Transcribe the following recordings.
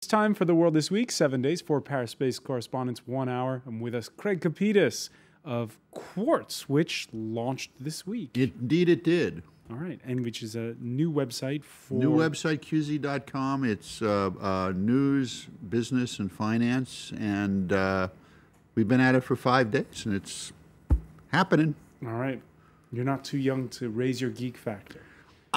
It's time for The World This Week, 7 days, 4 Paris-based correspondents, 1 hour. And with us, Craig Capidis of Quartz, which launched this week. Indeed it did. All right, and which is a new website for... New website, QZ.com. It's news, business, and finance. And we've been at it for 5 days, and it's happening. All right. You're not too young to raise your geek factor.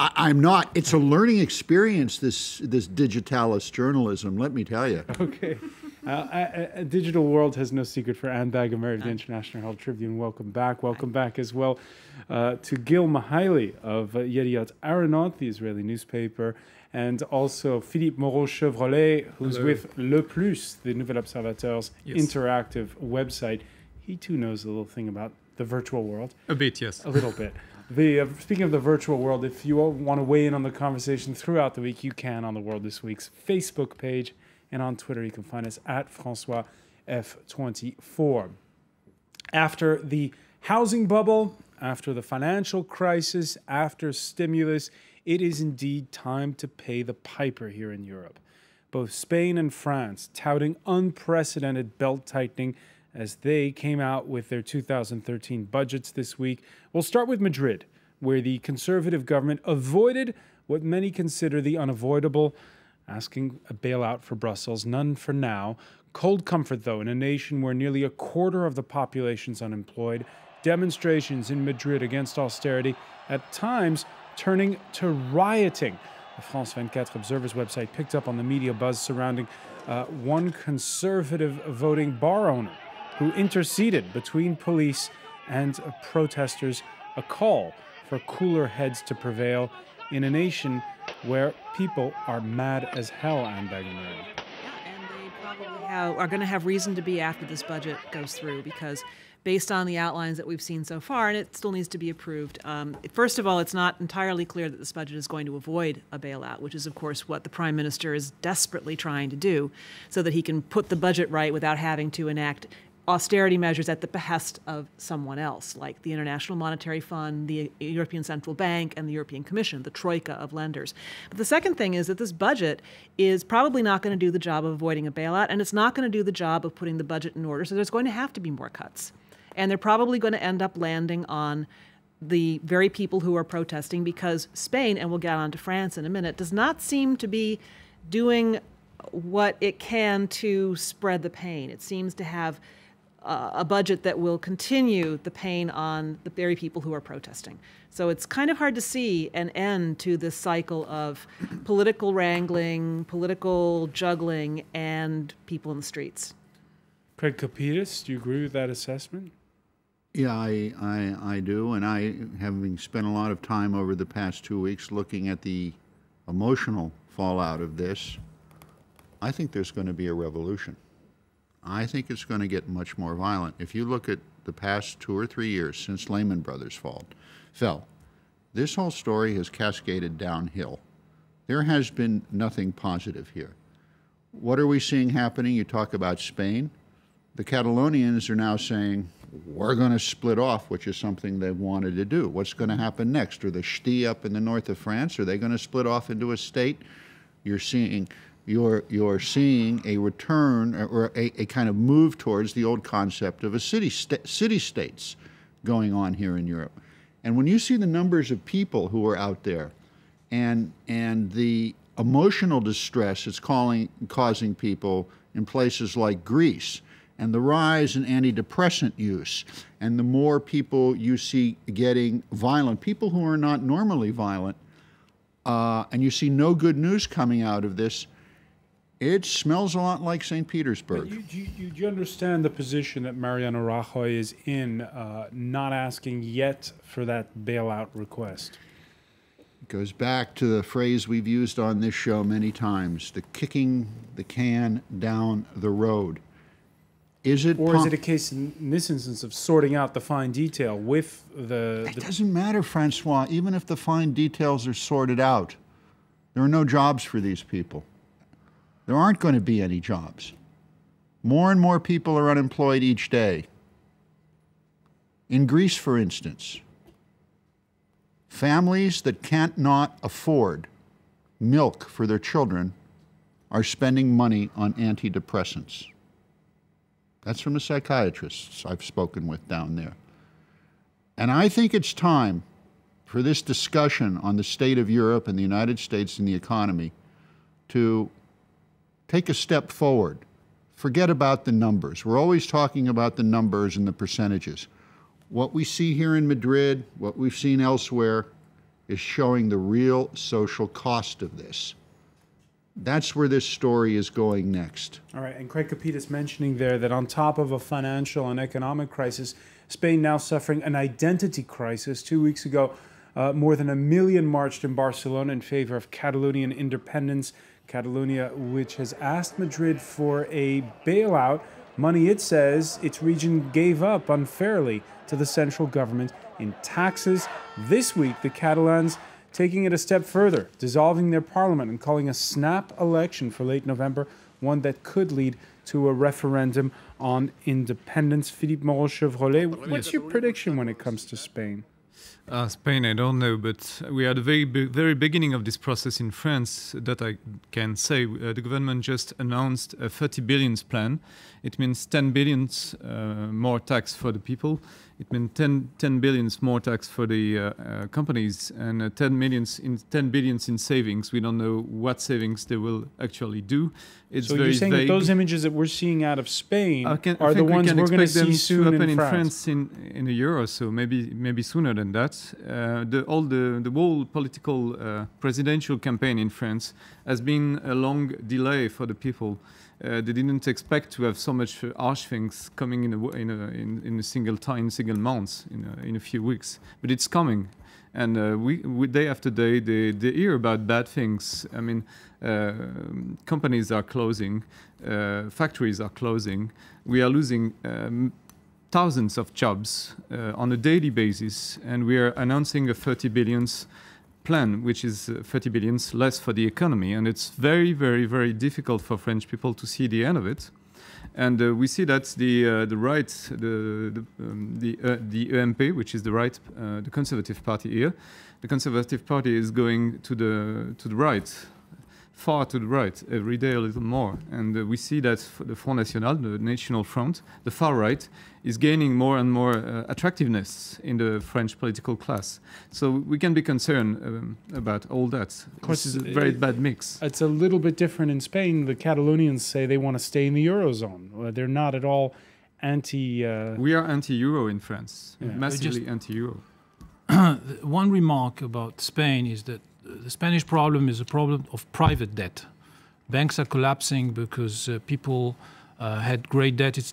I'm not. It's a learning experience, this digitalis journalism, let me tell you. Okay. A digital world has no secret for Anne Baghamer of the International Herald Tribune. Welcome back. Welcome back as well to Gil Mihaly of Yediot Aharonot, the Israeli newspaper, and also Philippe Moreau-Chevrolet, who's with Le Plus, the Nouvel Observateur's interactive website. He too knows a little thing about the virtual world. A bit, yes. A little bit. Speaking of the virtual world, if you all want to weigh in on the conversation throughout the week, you can on the World This Week's Facebook page, and on Twitter you can find us at François F24. After the housing bubble, after the financial crisis, after stimulus, it is indeed time to pay the piper here in Europe. Both Spain and France touting unprecedented belt-tightening as they came out with their 2013 budgets this week. We'll start with Madrid, where the conservative government avoided what many consider the unavoidable, asking a bailout for Brussels. None for now. Cold comfort, though, in a nation where nearly a quarter of the population's unemployed. Demonstrations in Madrid against austerity, at times turning to rioting. The France 24 Observer's website picked up on the media buzz surrounding one conservative voting bar owner who interceded between police and protesters, a call for cooler heads to prevail in a nation where people are mad as hell, Anne Baghamer. Yeah, and they probably are going to have reason to be after this budget goes through, because based on the outlines that we've seen so far, and it still needs to be approved, first of all, it's not entirely clear that this budget is going to avoid a bailout, which is, of course, what the Prime Minister is desperately trying to do, so that he can put the budget right without having to enact austerity measures at the behest of someone else, like the International Monetary Fund, the European Central Bank, and the European Commission, the troika of lenders. But the second thing is that this budget is probably not going to do the job of avoiding a bailout, and it's not going to do the job of putting the budget in order, so there's going to have to be more cuts. And they're probably going to end up landing on the very people who are protesting, because Spain, and we'll get on to France in a minute, does not seem to be doing what it can to spread the pain. It seems to have a budget that will continue the pain on the very people who are protesting. So it's kind of hard to see an end to this cycle of political wrangling, political juggling, and people in the streets. Craig Capidis, do you agree with that assessment? Yeah, I do, and I, having spent a lot of time over the past 2 weeks looking at the emotional fallout of this, I think there's going to be a revolution. I think it's going to get much more violent. If you look at the past 2 or 3 years since Lehman Brothers fell, this whole story has cascaded downhill. There has been nothing positive here. What are we seeing happening? You talk about Spain. The Catalonians are now saying, we're going to split off, which is something they've wanted to do. What's going to happen next? Are the Ch'ti up in the north of France, are they going to split off into a state? You're seeing a return or a kind of move towards the old concept of a city-states going on here in Europe. And when you see the numbers of people who are out there and the emotional distress it's causing people in places like Greece, and the rise in antidepressant use, and the more people you see getting violent, people who are not normally violent, and you see no good news coming out of this, it smells a lot like St. Petersburg. But you understand the position that Mariano Rajoy is in, not asking yet for that bailout request? It goes back to the phrase we've used on this show many times, the kicking the can down the road. Is it a case in this instance of sorting out the fine detail with the... It doesn't matter, Francois. Even if the fine details are sorted out, there are no jobs for these people. There aren't going to be any jobs. More and more people are unemployed each day. In Greece, for instance, families that can't not afford milk for their children are spending money on antidepressants. That's from the psychiatrists I've spoken with down there. And I think it's time for this discussion on the state of Europe and the United States and the economy to take a step forward. Forget about the numbers. We're always talking about the numbers and the percentages. What we see here in Madrid, what we've seen elsewhere, is showing the real social cost of this. That's where this story is going next. All right, and Craig Capitas mentioning there that on top of a financial and economic crisis, Spain now suffering an identity crisis. 2 weeks ago, more than 1 million marched in Barcelona in favor of Catalonian independence. Catalonia, which has asked Madrid for a bailout, money it says its region gave up unfairly to the central government in taxes. This week, the Catalans taking it a step further, dissolving their parliament and calling a snap election for late November, one that could lead to a referendum on independence. Philippe Moreau-Chevrolet, what's your prediction when it comes to Spain? Spain, I don't know, but we are at the very beginning of this process in France that I can say. The government just announced a 30 billion plan. It means 10 billions more tax for the people. It means 10 billions more tax for the companies and 10 billions in savings. We don't know what savings they will actually do. It's so very you're saying vague. that those images that we're seing out of Spain I are the think ones we're going to see soon in in France? in a year or so, maybe sooner than that. The whole political presidential campaign in France has been a long delay for the people. They didn't expect to have so much harsh things coming in a single month, in a few weeks, but it's coming. And we day after day, they hear about bad things. I mean, companies are closing, factories are closing. We are losing thousands of jobs on a daily basis, and we are announcing a 30 billions plan, which is 30 billions less for the economy. And it's very, very, very difficult for French people to see the end of it. And we see that the right, the EMP, which is the right, the Conservative Party here, the Conservative Party is going to the right, far to the right, every day a little more. And we see that the Front National, the National Front, the far right, is gaining more and more attractiveness in the French political class. So we can be concerned about all that. Of course, it's a very bad mix. It's a little bit different in Spain. The Catalonians say they want to stay in the Eurozone. They're not at all anti... We are anti-Euro in France, Yeah. massively anti-Euro. One remark about Spain is that the Spanish problem is a problem of private debt. Banks are collapsing because people had great debt. It's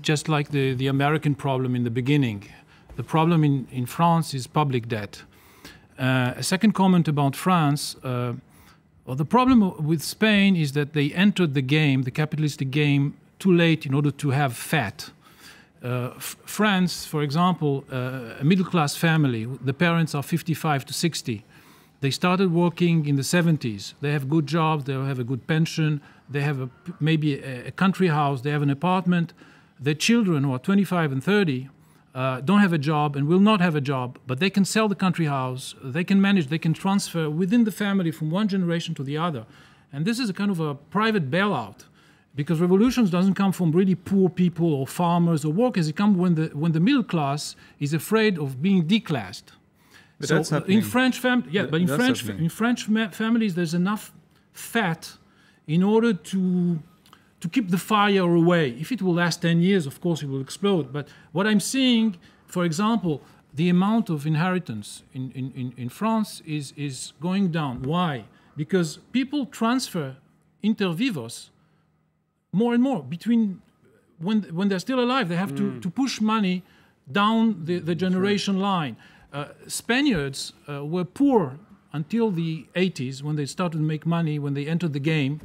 just like the American problem in the beginning. The problem in France is public debt. A second comment about France. Well, the problem with Spain is that they entered the game, the capitalistic game, too late in order to have fat. France, for example, a middle-class family, the parents are 55 to 60. They started working in the 70s. They have good jobs, they have a good pension, they have maybe a country house, they have an apartment. Their children, who are 25 and 30, don't have a job and will not have a job, but they can sell the country house, they can manage, they can transfer within the family from one generation to the other. And this is a kind of a private bailout, because revolutions doesn't come from really poor people or farmers or workers. It comes when the middle class is afraid of being declassed. But so that's happening. in French families, there's enough fat in order to keep the fire away. If it will last 10 years, of course, it will explode. But what I'm seeing, for example, the amount of inheritance in France is going down. Why? Because people transfer inter vivos more and more between when they're still alive. They have to push money down the generation line. Spaniards were poor until the 80s when they started to make money, when they entered the game.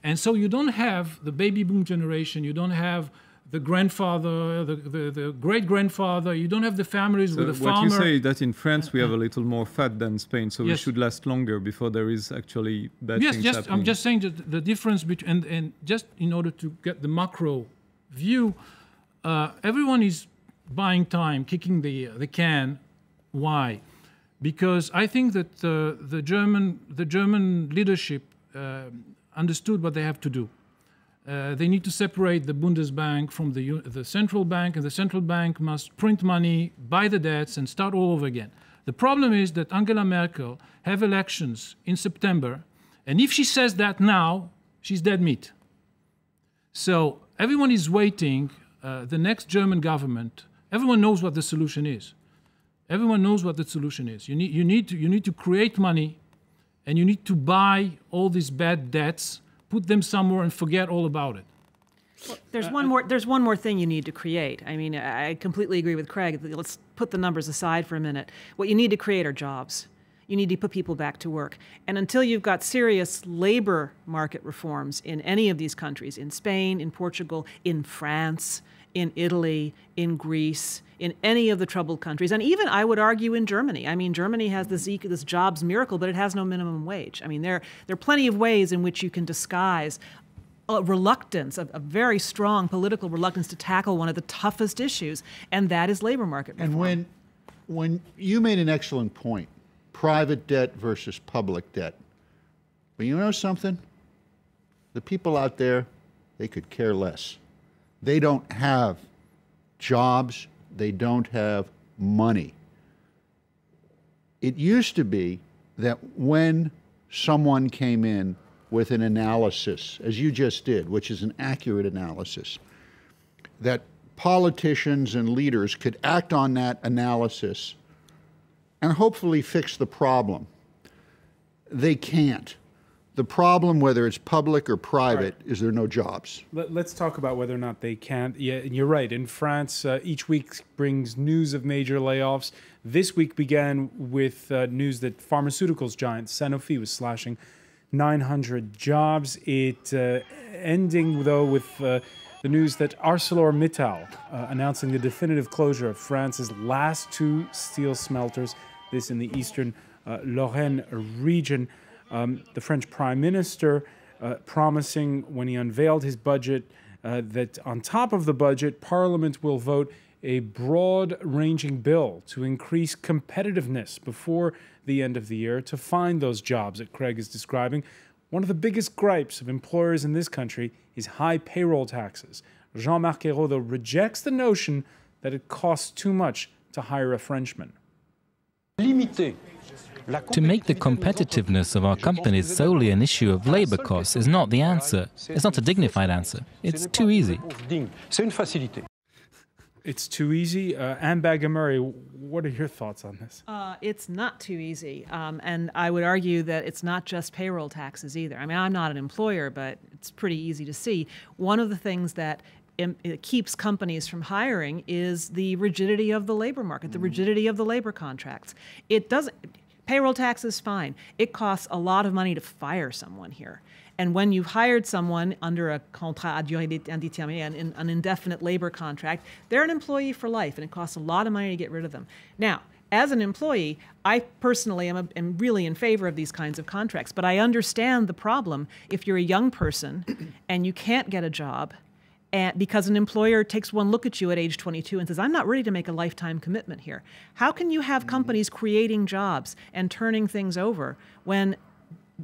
And so you don't have the baby boom generation, you don't have the grandfather, the great-grandfather, you don't have the families with the farmer. What you say is that in France we have a little more fat than Spain, so we should last longer before there is actually bad things happening. I'm just saying that the difference between, and just in order to get the macro view, everyone is buying time, kicking the can. Why? Because I think that the German leadership understood what they have to do. They need to separate the Bundesbank from the central bank, and the central bank must print money, buy the debts, and start all over again. The problem is that Angela Merkel have elections in September, and if she says that now, she's dead meat. So everyone is waiting. The next German government, everyone knows what the solution is. Everyone knows what the solution is. You need to create money, and you need to buy all these bad debts, put them somewhere, and forget all about it. Well, there's one more thing you need to create. I mean, I completely agree with Craig. Let's put the numbers aside for a minute. What you need to create are jobs. You need to put people back to work. And until you've got serious labor market reforms in any of these countries, in Spain, in Portugal, in France, in Italy, in Greece, in any of the troubled countries, and even, I would argue, in Germany. I mean, Germany has this jobs miracle, but it has no minimum wage. I mean, there are plenty of ways in which you can disguise a reluctance, a very strong political reluctance to tackle one of the toughest issues, and that is labor market reform. And when you made an excellent point, private debt versus public debt. But you know something? The people out there, they could care less. They don't have jobs. They don't have money. It used to be that when someone came in with an analysis, as you just did, which is an accurate analysis, that politicians and leaders could act on that analysis and hopefully fix the problem. They can't. The problem, whether it's public or private, is there are no jobs. Let's talk about whether or not they can. Yeah, you're right. In France, each week brings news of major layoffs. This week began with news that pharmaceuticals giant Sanofi was slashing 900 jobs. It ending, though, with the news that ArcelorMittal announcing the definitive closure of France's last two steel smelters, this in the eastern Lorraine region. The French Prime Minister promising when he unveiled his budget that on top of the budget, Parliament will vote a broad-ranging bill to increase competitiveness before the end of the year to find those jobs that Craig is describing. One of the biggest gripes of employers in this country is high payroll taxes. Jean-Marc Ayrault, though, rejects the notion that it costs too much to hire a Frenchman. To make the competitiveness of our companies solely an issue of labor costs is not the answer. It's not a dignified answer. It's too easy. It's too easy. Anne Bagger-Murray, what are your thoughts on this? It's not too easy. And I would argue that it's not just payroll taxes either. I mean, I'm not an employer, but it's pretty easy to see. One of the things that it keeps companies from hiring is the rigidity of the labor market, the rigidity of the labor contracts. It doesn't. Payroll tax is fine. It costs a lot of money to fire someone here. And when you've hired someone under a contrat à durée indéterminée, an indefinite labor contract, they're an employee for life, and it costs a lot of money to get rid of them. Now, as an employee, I personally am really in favor of these kinds of contracts, but I understand the problem if you're a young person and you can't get a job, and because an employer takes one look at you at age 22 and says, I'm not ready to make a lifetime commitment here. How can you have companies creating jobs and turning things over when,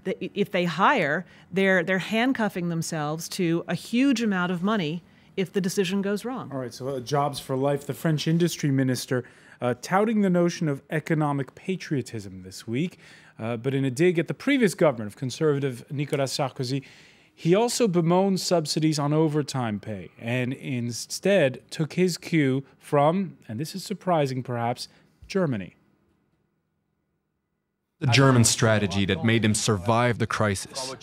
if they hire, they're handcuffing themselves to a huge amount of money if the decision goes wrong? All right, so jobs for life. The French industry minister touting the notion of economic patriotism this week, but in a dig at the previous government of conservative Nicolas Sarkozy, he also bemoaned subsidies on overtime pay and instead took his cue from, and this is surprising perhaps, Germany. The German strategy that made them survive the crisis.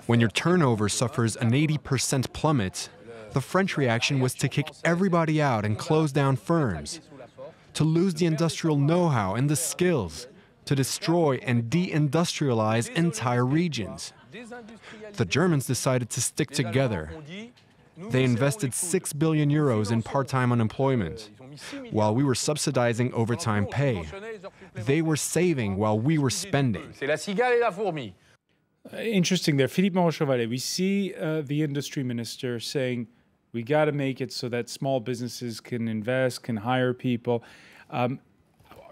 When your turnover suffers an 80% plummet, the French reaction was to kick everybody out and close down firms, to lose the industrial know-how and the skills, to destroy and deindustrialize entire regions. The Germans decided to stick together. They invested 6 billion euros in part-time unemployment. While we were subsidizing overtime pay, they were saving while we were spending. Interesting there. Philippe Moreau-Chevalier, we see the industry minister saying, we got to make it so that small businesses can invest, can hire people.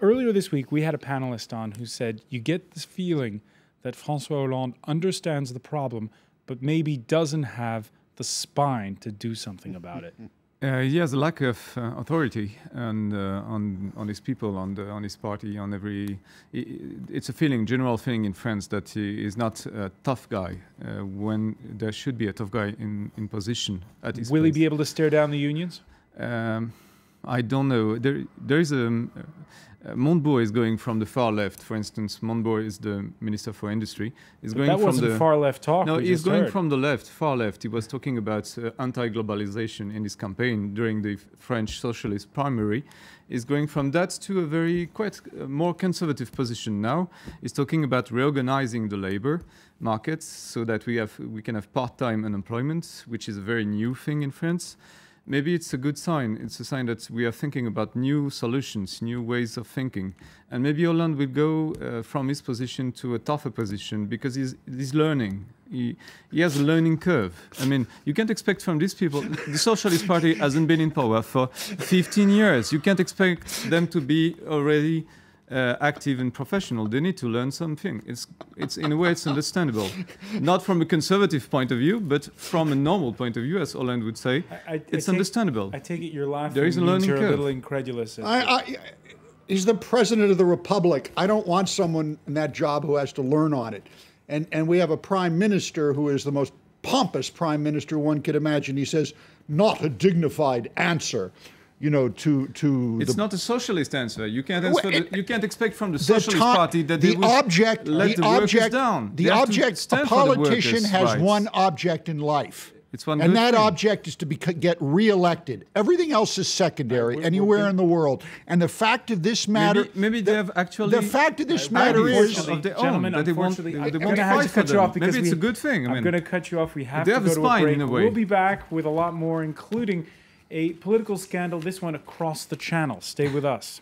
Earlier this week, we had a panelist on who said, you get this feeling that François Hollande understands the problem, but maybe doesn't have the spine to do something about it? He has a lack of authority on his people, on his party, on every. It's a general feeling in France that he is not a tough guy when there should be a tough guy in position at his Will he place. be able to stare down the unions? I don't know. There is a Montebourg is going from the far left. For instance, Montebourg is the Minister for Industry. Is going That from wasn't the far left talk. No, we he's just going heard. from the left, far left. He was talking about anti-globalization in his campaign during the French socialist primary. He's going from that to a very quite more conservative position now. He's talking about reorganizing the labor markets so that we can have part-time unemployment, which is a very new thing in France. Maybe it's a good sign. It's a sign that we are thinking about new solutions, new ways of thinking. And maybe Hollande will go from his position to a tougher position because he's learning. He has a learning curve. I mean, you can't expect from these people, the Socialist Party hasn't been in power for 15 years. You can't expect them to be already active and professional. They need to learn something. It's in a way it's understandable, not from a conservative point of view, but from a normal point of view, as Hollande would say. It's understandable. I take it you're laughing. There is a means learning you're curve. a little incredulous. He's the president of the republic. I don't want someone in that job who has to learn on it. And we have a prime minister who is the most pompous prime minister one could imagine. He says, not a dignified answer. It's not a socialist answer. You can't answer. You can't expect from the Socialist Party that they would let the workers down. A politician has one object in life. It's one and that thing. object is to get re-elected. Everything else is secondary anywhere in the world. And the fact of this matter, maybe they have actually. The fact of this matter is, gentlemen, unfortunately, I'm going to have to cut you off because maybe it's a good thing. I'm going to cut you off. We have they to have go a to a spine break. in a way. We'll be back with a lot more, including a political scandal. This one across the channel. Stay with us.